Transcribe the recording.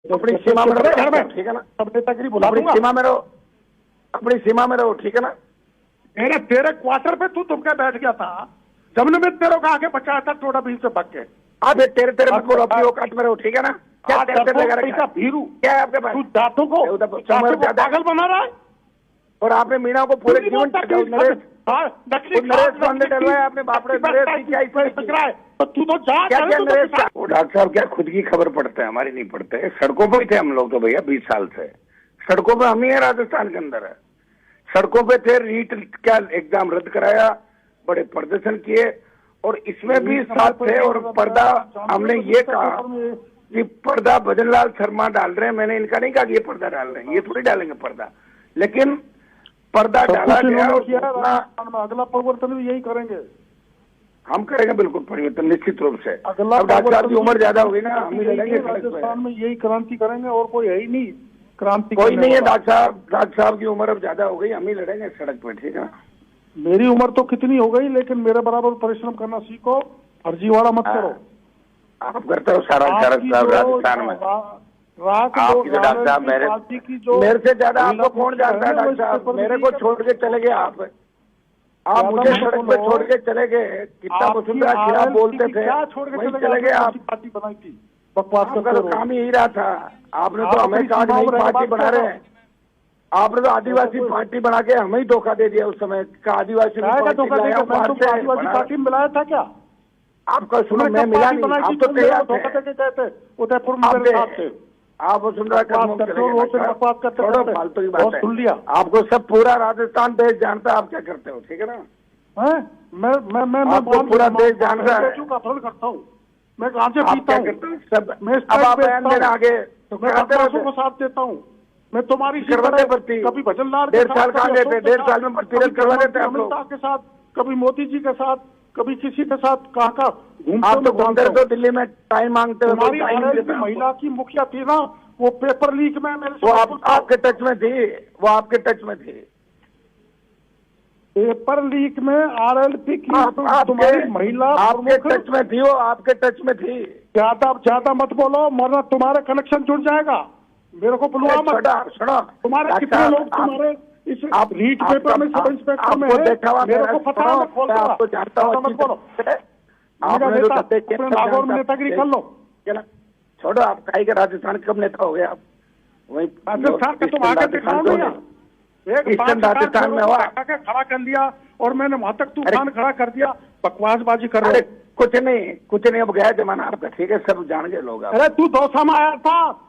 अपनी सीमा में रहो, ठीक है ना। सब नेतागिरी बुला अपनी दूंगा। सीमा में रहो, अपनी सीमा में रहो, ठीक है ना। तेरे क्वार्टर पे तू तुम क्या बैठ गया था, जमने में तेरे को आगे बचाया था, टोडा बीच से भाग के। अब तेरे तेरे मत बोलो, अपनी औकात में रहो, ठीक है ना। क्या भीरू क्या है आपके पास? तू जातों को पागल बना रहा है। और आपने मीणा को पूरे जीवन आपने बापड़े तो तू तो जा। डॉक्टर साहब क्या खुद की खबर पढ़ते हैं, हमारी नहीं पढ़ते। सड़कों पे थे हम लोग तो भैया 20 साल से सड़कों पे हम ही है, राजस्थान के अंदर है। सड़कों पे थे, रीट का एग्जाम रद्द कराया, बड़े प्रदर्शन किए और इसमें भी साथ थे। और पर्दा हमने ये कहा कि पर्दा भजन लाल शर्मा डाल रहे हैं, मैंने इनका नहीं कहा कि ये पर्दा डाल रहे हैं, ये थोड़ी डालेंगे पर्दा, लेकिन पर्दा डाला गया। अगला परिवर्तन भी यही करेंगे, हम करेंगे बिल्कुल परिवर्तन निश्चित रूप से। अब डॉक्टर साहब की उम्र ज्यादा होगी ना, हम ही लड़ेंगे राजस्थान में, यही क्रांति करेंगे और कोई है ही नहीं क्रांति। कोई नहीं है डॉक्टर साहब की उम्र अब ज्यादा हो गई, हम ही लड़ेंगे सड़क पे, ठीक है ना। मेरी उम्र तो कितनी हो गई, लेकिन मेरे बराबर परिश्रम करना सीखो, फर्जीवाड़ा मत करो। आप करते हो सारा राजस्थान में। आपकी डॉक्टर साहब मेरे से ज्यादा आपको कौन जानता है डॉक्टर साहब। मेरे को छोड़ के चले गए आप मुझे सड़क पे छोड़ के चले गए। कितना वसुंधरा खिलाफ बोलते थे, वहीं चले गए आप। पार्टी बनाई थी, बकवास का तो काम ही रहा था। आपने तो हमें कहा नहीं पार्टी बना रहे हैं, आपने तो आदिवासी पार्टी बना के हमें ही धोखा दे दिया उस समय का। आदिवासी पार्टी में मिलाया था क्या? आपका सुनो, मैं मिला नहीं, आप तो तैयार थे उदयपुर में। आप वसुंधरा फालतू की बात सुन लिया। आपको सब पूरा राजस्थान देश जानता है आप क्या करते हो, ठीक है ना। मैं पूरा देश जान रहा है करता हूँ, मैं कहाँ से पीता हूँ सब। अब आप बयान देना आगे तो को साथ देता हूँ। मैं तुम्हारी भर्ती कभी भजन लाल 1.5 साल कहाँ गए थे, 1.5 साल में भर्ती करवा देते आप लोग के साथ, कभी मोदी जी के साथ, कभी किसी के साथ। कहाँ आप तो घूमते रहते हो दिल्ली में, टाइम मांगते हो। महिला की मुखिया थी ना, वो पेपर लीक में मेरे वो आपके टच में थी, वो आपके टच में थी। पेपर लीक में RLP की तुम्हारी महिला आपके टच में थी, वो आपके टच में थी। ज्यादा मत बोलो, वरना तुम्हारा कनेक्शन जुड़ जाएगा। मेरे को बुलवा मत। सुनो, तुम्हारे कितने लोग तुम्हारे इस रीट पेपर में, सब इंस्पेक्टर में है, मेरे को पता है, मैं खोल आपको जानता हूँ। मत बोलो, नेतागिरी कर लो। छोड़ो, आप काहे के राजस्थान कब नेता हो गए आप? वही राजस्थान का तुम आगे दिखाओ ना, राजस्थान में हुआ खड़ा कर दिया और मैंने वहां तक तूफान खड़ा कर दिया। बकवासबाजी कर रहे। कुछ नहीं, अब गया जमाना आपका, ठीक है, सब जान गए लोग। अरे तू दौसा में आया था,